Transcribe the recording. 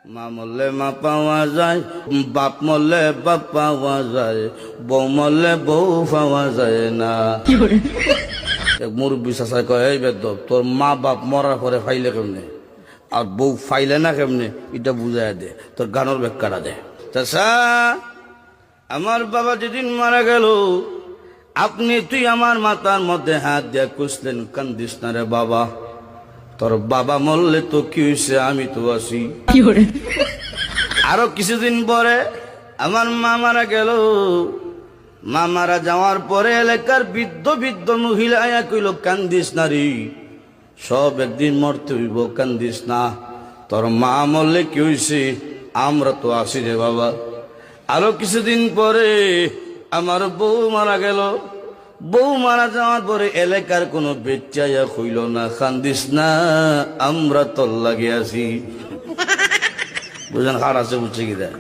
মা মরলে মা পাওয়া যায়, বাপ মরলে বাপ পাওয়া যায়, বউ মরলে বউ পাওয়া যায় না। এক মুরব্বী চাচাই কয়, এই বেদব, তোর মা বাপ মরার পরে ফাইলে কেমনে আর বউ ফাইলে না কেমনে, এটা বুঝাই দে, তোর গানোর ব্যাখ্যাটা দে। চাচা, আমার বাবা যেদিন মারা গেল, তুই আমার মাথার মধ্যে হাত দিয়ে কুসলেন, কান্দিস না রে বাবা, তোর বাবা মরলে তো কি হয়েছে, আমি তো আছি। আরো কিছুদিন পরে আমার মা মারা গেল। মা মারা যাওয়ার পরে এলাকার বৃদ্ধ বৃদ্ধ মহিলা আয়া কইল, কান্দিস না রে, সব একদিন মরতে হইব, কান্দিস না, তোর মা মরলে কি হয়েছে, আমরা তো আছি রে বাবা। আরো কিছুদিন পরে আমার বউ মারা গেল। বউ মারা যাওয়ার পরে এলাকার কোনো বেচাইয়া হইল না, কান্দিস না, আমরা তোর লাগে আছি। বুঝলেন, হার আছে বুঝছে কি দেয়।